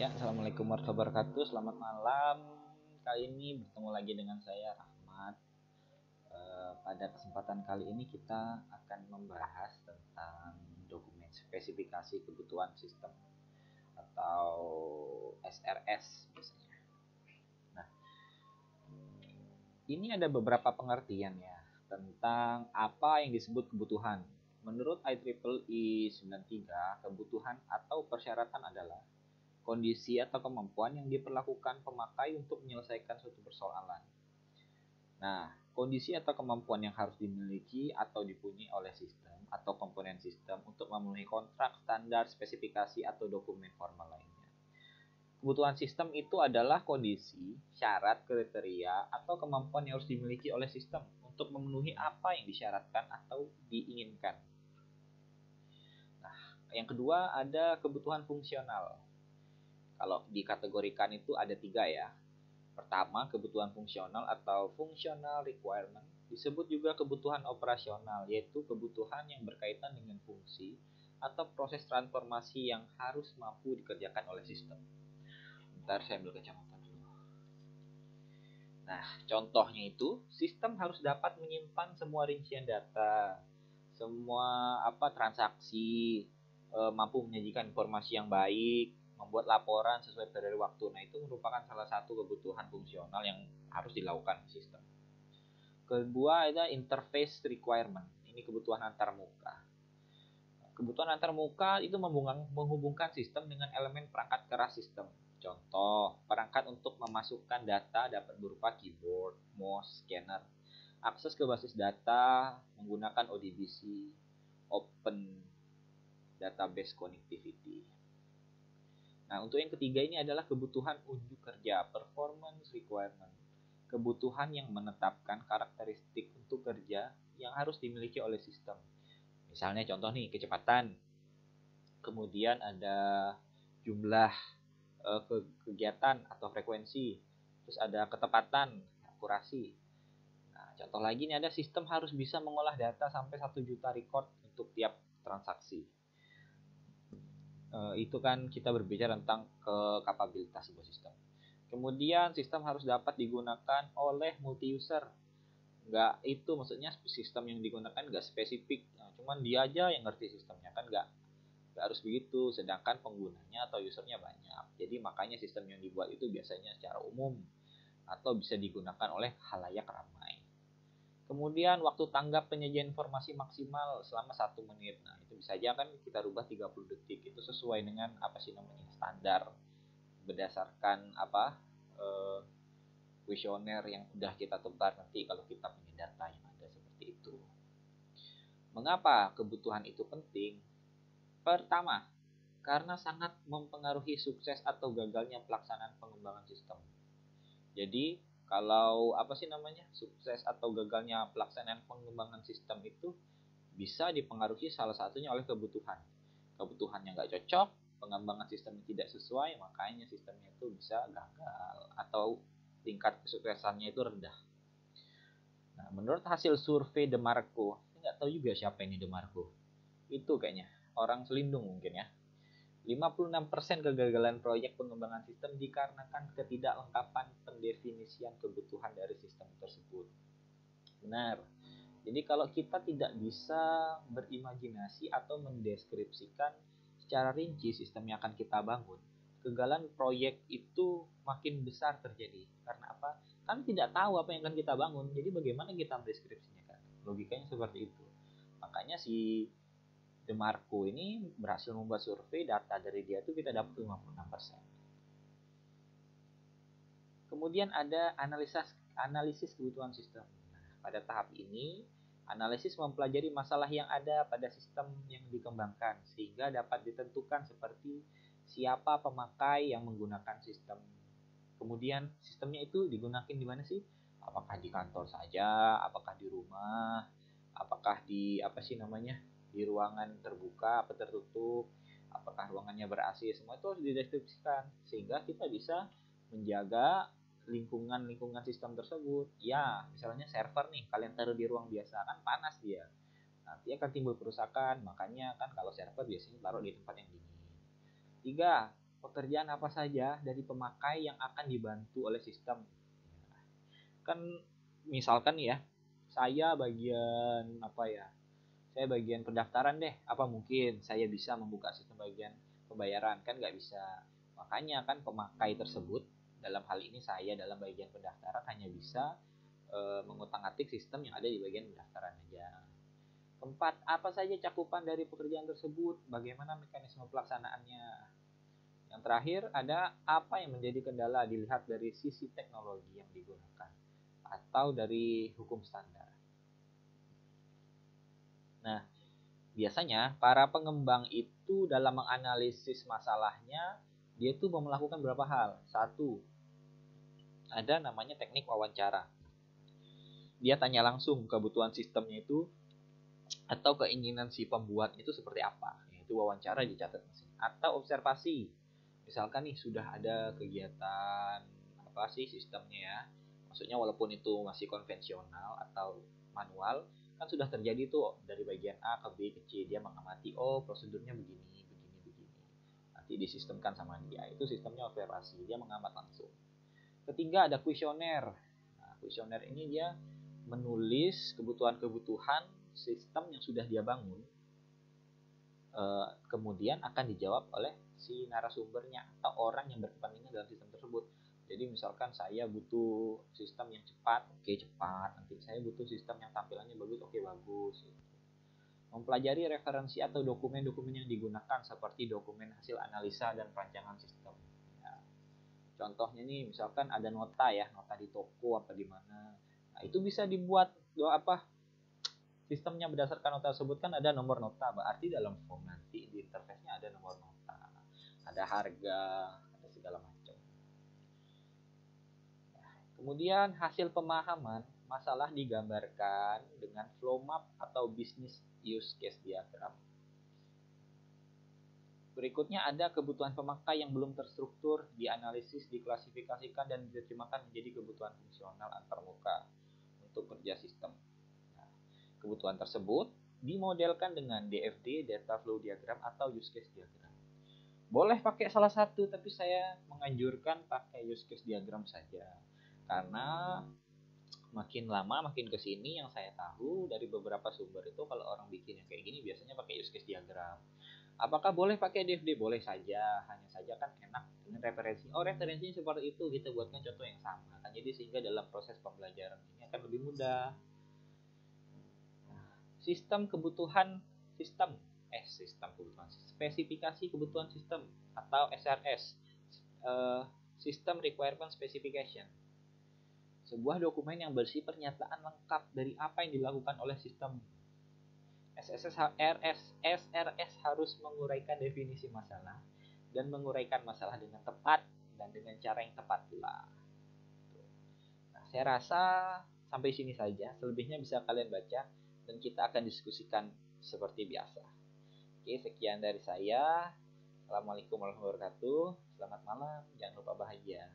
Ya, assalamualaikum warahmatullahi wabarakatuh. Selamat malam. Kali ini bertemu lagi dengan saya Rahmat. Pada kesempatan kali ini kita akan membahas tentang dokumen spesifikasi kebutuhan sistem atau SRS biasanya. Nah, ini ada beberapa pengertian ya tentang apa yang disebut kebutuhan. Menurut IEEE 93, kebutuhan atau persyaratan adalah kondisi atau kemampuan yang diperlakukan pemakai untuk menyelesaikan suatu persoalan. Nah, kondisi atau kemampuan yang harus dimiliki atau dipunyai oleh sistem atau komponen sistem untuk memenuhi kontrak, standar, spesifikasi, atau dokumen formal lainnya. Kebutuhan sistem itu adalah kondisi, syarat, kriteria, atau kemampuan yang harus dimiliki oleh sistem untuk memenuhi apa yang disyaratkan atau diinginkan. Nah, yang kedua ada kebutuhan fungsional. Kalau dikategorikan itu ada 3 ya. Pertama, kebutuhan fungsional atau functional requirement. Disebut juga kebutuhan operasional, yaitu kebutuhan yang berkaitan dengan fungsi atau proses transformasi yang harus mampu dikerjakan oleh sistem. Bentar, saya ambil kacamata dulu. Nah, contohnya itu, sistem harus dapat menyimpan semua rincian data, semua transaksi, mampu menyajikan informasi yang baik, membuat laporan sesuai periode waktu. Nah, itu merupakan salah satu kebutuhan fungsional yang harus dilakukan sistem. Kedua ada interface requirement. Ini kebutuhan antarmuka. Kebutuhan antarmuka itu menghubungkan sistem dengan elemen perangkat keras sistem. Contoh, perangkat untuk memasukkan data dapat berupa keyboard, mouse, scanner. Akses ke basis data menggunakan ODBC, Open Database Connectivity. Nah, untuk yang ketiga ini adalah kebutuhan unjuk kerja, performance requirement. Kebutuhan yang menetapkan karakteristik untuk kerja yang harus dimiliki oleh sistem. Misalnya contoh nih, kecepatan. Kemudian ada jumlah kegiatan atau frekuensi. Terus ada ketepatan, akurasi. Nah, contoh lagi nih ada sistem harus bisa mengolah data sampai 1 juta record untuk tiap transaksi. Itu kan kita berbicara tentang kapabilitas sebuah sistem. Kemudian sistem harus dapat digunakan oleh multi user. Nggak itu maksudnya sistem yang digunakan nggak spesifik, cuman dia aja yang ngerti sistemnya, kan nggak harus begitu, sedangkan penggunanya atau usernya banyak. Jadi makanya sistem yang dibuat itu biasanya secara umum atau bisa digunakan oleh khalayak ramai. Kemudian waktu tanggap penyajian informasi maksimal selama 1 menit. Nah, itu bisa aja kan kita rubah 30 detik. Itu sesuai dengan standar berdasarkan kuesioner yang udah kita tebar nanti kalau kita punya data yang ada seperti itu. Mengapa kebutuhan itu penting? Pertama, karena sangat mempengaruhi sukses atau gagalnya pelaksanaan pengembangan sistem. Jadi kalau sukses atau gagalnya pelaksanaan pengembangan sistem itu bisa dipengaruhi salah satunya oleh kebutuhan. Kebutuhannya nggak cocok, pengembangan sistemnya tidak sesuai, makanya sistemnya itu bisa gagal atau tingkat kesuksesannya itu rendah. Nah, menurut hasil survei DeMarco, nggak tahu juga siapa ini DeMarco. Itu kayaknya orang Selindung mungkin ya. 56% kegagalan proyek pengembangan sistem dikarenakan ketidaklengkapan pendefinisian kebutuhan dari sistem tersebut. Benar. Jadi kalau kita tidak bisa berimajinasi atau mendeskripsikan secara rinci sistem yang akan kita bangun, kegagalan proyek itu makin besar terjadi. Karena apa? Kan tidak tahu apa yang akan kita bangun. Jadi bagaimana kita mendeskripsinya kan? Logikanya seperti itu. Makanya si DeMarco ini berhasil membuat survei, data dari dia itu kita dapat 56%. Kemudian ada analisis kebutuhan sistem. Nah, pada tahap ini, analisis mempelajari masalah yang ada pada sistem yang dikembangkan sehingga dapat ditentukan seperti siapa pemakai yang menggunakan sistem. Kemudian sistemnya itu digunakan di mana sih? Apakah di kantor saja, apakah di rumah, apakah di di ruangan terbuka atau tertutup, apakah ruangannya ber-AC, semua itu harus dideskripsikan sehingga kita bisa menjaga lingkungan sistem tersebut. Ya, misalnya server nih, kalian taruh di ruang biasa kan panas dia. Nanti akan timbul kerusakan, makanya kan kalau server biasanya taruh di tempat yang dingin. 3. pekerjaan apa saja dari pemakai yang akan dibantu oleh sistem. Kan misalkan ya, saya bagian apa ya? Saya bagian pendaftaran deh. Apa mungkin saya bisa membuka sistem bagian pembayaran? Kan nggak bisa. Makanya kan pemakai tersebut, dalam hal ini saya dalam bagian pendaftaran hanya bisa mengutak-atik sistem yang ada di bagian pendaftaran aja. Keempat, apa saja cakupan dari pekerjaan tersebut? Bagaimana mekanisme pelaksanaannya? Yang terakhir ada apa yang menjadi kendala dilihat dari sisi teknologi yang digunakan atau dari hukum standar. Nah, biasanya para pengembang itu dalam menganalisis masalahnya, dia itu melakukan beberapa hal. Satu, ada namanya teknik wawancara. Dia tanya langsung kebutuhan sistemnya itu atau keinginan si pembuat itu seperti apa. Itu wawancara dicatat. Atau observasi. Misalkan nih sudah ada kegiatan apa sih sistemnya ya. Maksudnya walaupun itu masih konvensional atau manual, kan sudah terjadi tuh dari bagian A ke B ke C, dia mengamati, oh prosedurnya begini, begini, begini. Nanti disistemkan sama dia. Itu sistemnya observasi, dia mengamat langsung. Ketiga ada kuesioner. Nah, kuesioner ini dia menulis kebutuhan-kebutuhan sistem yang sudah dia bangun, kemudian akan dijawab oleh si narasumbernya atau orang yang berkepentingan dalam sistem tersebut. Jadi misalkan saya butuh sistem yang cepat, oke cepat. Nanti saya butuh sistem yang tampilannya bagus, oke bagus. Mempelajari referensi atau dokumen-dokumen yang digunakan seperti dokumen hasil analisa dan perancangan sistem. Ya. Contohnya nih, misalkan ada nota ya, nota di toko apa di mana. Nah, itu bisa dibuat sistemnya berdasarkan nota tersebut kan ada nomor nota, berarti dalam form nanti di interface-nya ada nomor nota, ada harga, ada segala macam. Kemudian hasil pemahaman masalah digambarkan dengan flow map atau business use case diagram. Berikutnya ada kebutuhan pemakai yang belum terstruktur, dianalisis, diklasifikasikan, dan diterjemahkan menjadi kebutuhan fungsional antarmuka untuk kerja sistem. Nah, kebutuhan tersebut dimodelkan dengan DFD, Data Flow Diagram, atau Use Case Diagram. Boleh pakai salah satu, tapi saya menganjurkan pakai Use Case Diagram saja. Karena makin lama makin kesini yang saya tahu dari beberapa sumber itu kalau orang bikin yang kayak gini biasanya pakai use case diagram. Apakah boleh pakai DFD? Boleh saja, hanya saja kan enak dengan referensi. Oh referensinya seperti itu, kita buatkan contoh yang sama. Kan jadi sehingga dalam proses pembelajaran ini akan lebih mudah. Sistem kebutuhan sistem spesifikasi kebutuhan sistem atau SRS, System Requirement Specification. Sebuah dokumen yang berisi pernyataan lengkap dari apa yang dilakukan oleh sistem. SRS harus menguraikan definisi masalah dan menguraikan masalah dengan tepat dan dengan cara yang tepat pula. Nah, saya rasa sampai sini saja. Selebihnya bisa kalian baca dan kita akan diskusikan seperti biasa. Oke, sekian dari saya. Assalamualaikum warahmatullahi wabarakatuh. Selamat malam, jangan lupa bahagia.